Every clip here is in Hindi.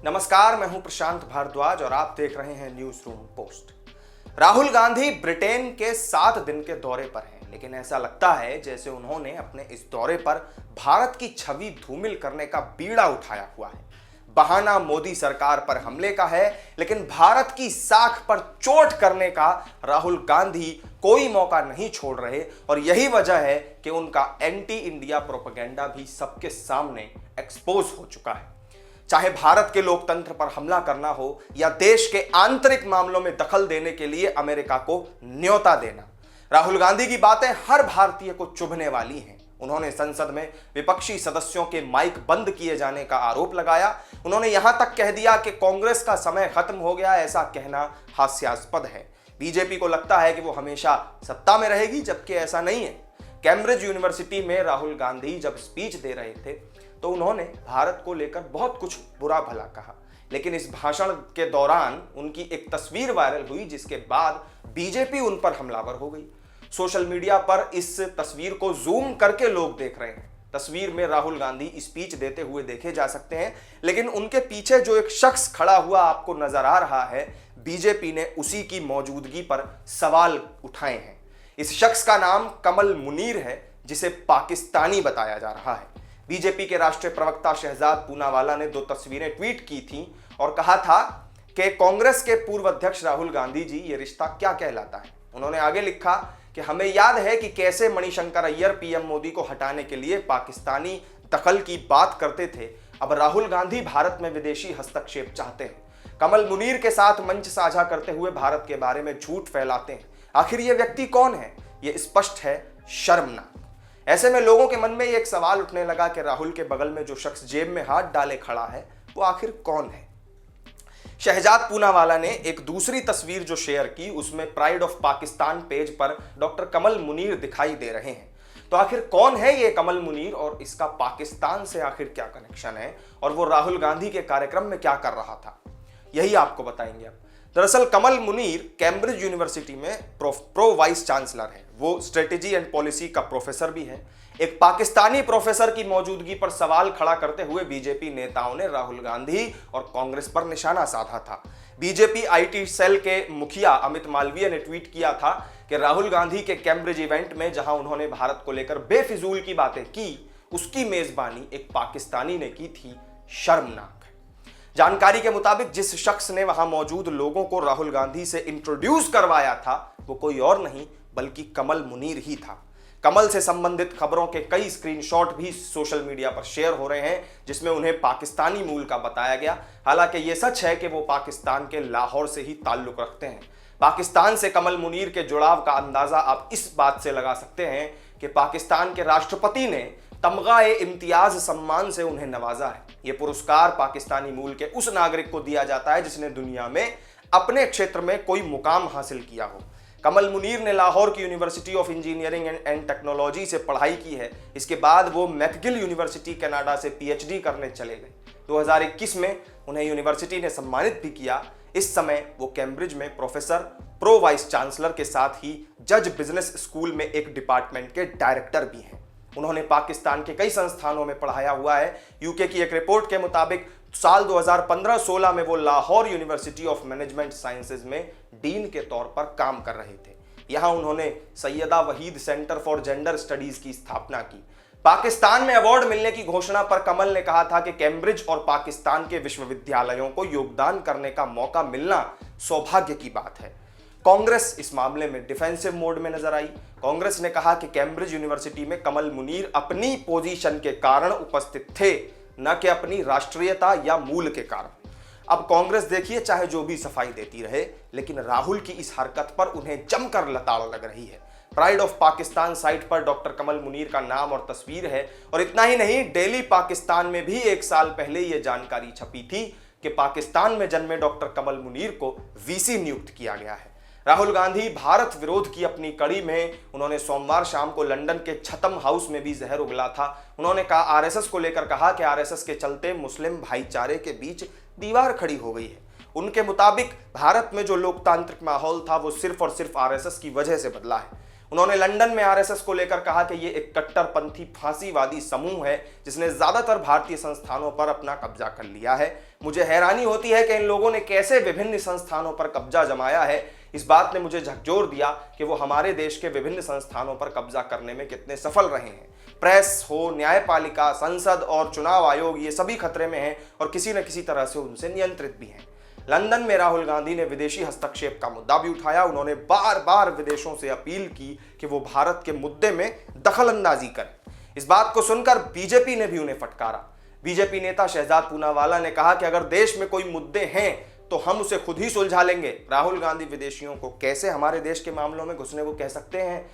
नमस्कार, मैं हूं प्रशांत भारद्वाज और आप देख रहे हैं news room post. Rahul Gandhi Britain के 7 दिन के दौरे पर हैं, लेकिन ऐसा लगता है जैसे उन्होंने अपने इस दौरे पर भारत की छवि धूमिल करने का बीड़ा उठाया हुआ है। बहाना मोदी सरकार पर हमले का है, लेकिन भारत की साख पर चोट करने का राहुल गांधी कोई मौका नहीं छोड़ रहे और यही वजह है कि उनका एंटी इंडिया प्रोपेगेंडा भी सबके सामने एक्सपोज हो चुका है। चाहे भारत के लोकतंत्र पर हमला करना हो या देश के आंतरिक मामलों में दखल देने के लिए अमेरिका को न्योता देना, राहुल गांधी की बातें हर भारतीय को चुभने वाली हैं। उन्होंने संसद में विपक्षी सदस्यों के माइक बंद किए जाने का आरोप लगाया। उन्होंने यहां तक कह दिया कि कांग्रेस का समय खत्म हो गया। ऐसा कहना हास्यास्पद है। बीजेपी को लगता है कि वो हमेशा सत्ता में रहेगी, जबकि ऐसा नहीं है। कैम्ब्रिज यूनिवर्सिटी में राहुल गांधी जब स्पीच दे रहे थे तो उन्होंने भारत को लेकर बहुत कुछ बुरा भला कहा, लेकिन इस भाषण के दौरान उनकी एक तस्वीर वायरल हुई, जिसके बाद बीजेपी उन पर हमलावर हो गई। सोशल मीडिया पर इस तस्वीर को जूम करके लोग देख रहे हैं। तस्वीर में राहुल गांधी स्पीच देते हुए देखे जा सकते हैं, लेकिन उनके पीछे जो एक शख्स खड़ा हुआ आपको नजर आ रहा है, बीजेपी ने उसी की मौजूदगी पर सवाल उठाए हैं। इस शख्स का नाम कमल मुनीर है, जिसे पाकिस्तानी बताया जा रहा है। बीजेपी के राष्ट्रीय प्रवक्ता शहजाद पूनावाला ने 2 तस्वीरें ट्वीट की थीं और कहा था कि कांग्रेस के पूर्व अध्यक्ष राहुल गांधी जी, ये रिश्ता क्या कहलाता है। उन्होंने आगे लिखा कि हमें याद है कि कैसे मणिशंकर अय्यर पीएम मोदी को हटाने के लिए पाकिस्तानी दखल की बात करते थे। अब राहुल गांधी भारत में विदेशी हस्तक्षेप चाहते हैं। कमल मुनीर के साथ मंच साझा करते हुए भारत के बारे में झूठ फैलाते हैं। आखिर ये व्यक्ति कौन है? ये स्पष्ट है, शर्मनाक। ऐसे में लोगों के मन में एक सवाल उठने लगा कि राहुल के बगल में जो शख्स जेब में हाथ डाले खड़ा है, वो आखिर कौन है। शहजाद पूनावाला ने एक दूसरी तस्वीर जो शेयर की, उसमें प्राइड ऑफ पाकिस्तान पेज पर डॉक्टर कमल मुनीर दिखाई दे रहे हैं। तो आखिर कौन है ये कमल मुनीर और इसका पाकिस्तान से आखिर क्या कनेक्शन है, और वो राहुल गांधी के कार्यक्रम में क्या कर रहा था, यही आपको बताएंगे अब। दरअसल कमल मुनीर कैम्ब्रिज यूनिवर्सिटी में प्रो वाइस चांसलर है। वो स्ट्रेटेजी एंड पॉलिसी का प्रोफेसर भी है। एक पाकिस्तानी प्रोफेसर की मौजूदगी पर सवाल खड़ा करते हुए बीजेपी नेताओं ने राहुल गांधी और कांग्रेस पर निशाना साधा था। बीजेपी आईटी सेल के मुखिया अमित मालवीय ने ट्वीट किया था कि राहुल गांधी के कैम्ब्रिज इवेंट में जहां उन्होंने भारत को लेकर बेफिजूल की बातें की, उसकी मेजबानी एक पाकिस्तानी ने की थी। शर्मनाक। जानकारी के मुताबिक जिस शख्स ने वहां मौजूद लोगों को राहुल गांधी से इंट्रोड्यूस करवाया था, वो कोई और नहीं बल्कि कमल मुनीर ही था। कमल से संबंधित खबरों के कई स्क्रीनशॉट भी सोशल मीडिया पर शेयर हो रहे हैं, जिसमें उन्हें पाकिस्तानी मूल का बताया गया। हालांकि ये सच है कि वो पाकिस्तान के लाहौर से ही ताल्लुक रखते हैं। पाकिस्तान से कमल मुनीर के जुड़ाव का अंदाजा आप इस बात से लगा सकते हैं कि पाकिस्तान के राष्ट्रपति ने तमगा-ए-इम्तियाज सम्मान से उन्हें नवाजा है। यह पुरस्कार पाकिस्तानी मूल के उस नागरिक को दिया जाता है जिसने दुनिया में अपने क्षेत्र में कोई मुकाम हासिल किया हो। कमल मुनीर ने लाहौर की university of engineering and technology से पढ़ाई की है। इसके बाद वो मैकगिल यूनिवर्सिटी कनाडा से पीएचडी करने चले गए। 2021 में उन्हें यूनिवर्सिटी ने सम्मानित भी किया। इस समय वो कैम्ब्रिज में प्रोफेसर, प्रो वाइस चांसलर के साथ ही जज बिजनेस स्कूल में एक डिपार्टमेंट के डायरेक्टर भी हैं। उन्होंने पाकिस्तान के कई संस्थानों में पढ़ाया हुआ है। यूके की एक रिपोर्ट के मुताबिक साल 2015-16 में वो Lahore University of Management Sciences में डीन के तौर पर काम कर रहे थे। यहां उन्होंने Syeda Waheed Centre for Gender Studies की स्थापना की। पाकिस्तान में अवार्ड मिलने की घोषणा पर कमल ने कहा था कि कैम्ब्रिज और पाकिस्तान के विश्वविद्यालयों को योगदान करने का मौका मिलना सौभाग्य की बात है। कांग्रेस इस मामले में डिफेंसिव मोड में नजर आई। कांग्रेस ने कहा कि कैम्ब्रिज यूनिवर्सिटी में कमल मुनीर अपनी पोजीशन के कारण उपस्थित थे, न कि अपनी राष्ट्रीयता या मूल के कारण। अब कांग्रेस देखिए चाहे जो भी सफाई देती रहे, लेकिन राहुल की इस हरकत पर उन्हें जमकर लताड़ लग रही है। प्राइड ऑफ पाकिस्तान साइट पर डॉक्टर कमल मुनीर का नाम और तस्वीर है। और इतना ही नहीं, डेली पाकिस्तान में भी 1 साल पहले यह जानकारी छपी थी कि पाकिस्तान में जन्मे डॉक्टर कमल मुनीर को वीसी नियुक्त किया गया है। राहुल गांधी भारत विरोध की अपनी कड़ी में उन्होंने सोमवार शाम को लंदन के छथम हाउस में भी जहर उगला था। उन्होंने कहा आरएसएस को लेकर कहा कि आरएसएस के चलते मुस्लिम भाईचारे के बीच दीवार खड़ी हो गई है। उनके मुताबिक भारत में जो लोकतांत्रिक माहौल था वो सिर्फ और सिर्फ आरएसएस की वजह से बदला है। उन्होंने लंदन में आरएसएस को लेकर कहा कि ये एक कट्टरपंथी फांसीवादी समूह है जिसने ज्यादातर भारतीय संस्थानों पर अपना कब्जा कर लिया है। मुझे हैरानी होती है कि इन लोगों ने कैसे विभिन्न संस्थानों पर कब्जा जमाया है। इस बात ने मुझे झकझोर दिया कि वो हमारे देश के विभिन्न संस्थानों पर कब्जा करने में कितने सफल रहे हैं। प्रेस हो, न्यायपालिका, संसद और चुनाव आयोग, ये सभी खतरे में हैं और किसी न किसी तरह से उनसे नियंत्रित भी हैं। लंदन में राहुल गांधी ने विदेशी हस्तक्षेप का मुद्दा भी उठाया। उन्होंने बार बार विदेशों से अपील की कि वो भारत के मुद्दे में दखल अंदाजी करें। इस बात को सुनकर बीजेपी ने भी उन्हें फटकारा। बीजेपी नेता शहजाद पूनावाला ने कहा कि अगर देश में कोई मुद्दे हैं तो हम उसे खुद ही सुलझा लेंगे। राहुल गांधी विदेशियों को कैसे हमारे देश के मामलों में घुसने को कह सकते हैं?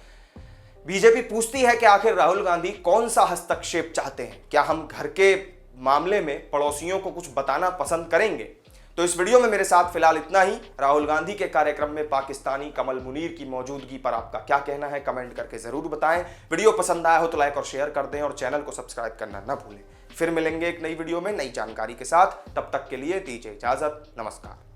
बीजेपी पूछती है कि आखिर राहुल गांधी कौन सा हस्तक्षेप चाहते हैं? क्या हम घर के मामले में पड़ोसियों को कुछ बताना पसंद करेंगे? तो इस वीडियो में मेरे साथ फिलहाल इतना ही। राहुल गांधी के कार्यक्रम में पाकिस्तानी कमल मुनीर की मौजूदगी पर आपका क्या कहना है, कमेंट करके जरूर बताएं। वीडियो पसंद आया हो तो लाइक और शेयर कर दें और चैनल को सब्सक्राइब करना ना भूलें। फिर मिलेंगे एक नई वीडियो में नई जानकारी के साथ। तब तक के लिए दीजिए इजाजत। नमस्कार।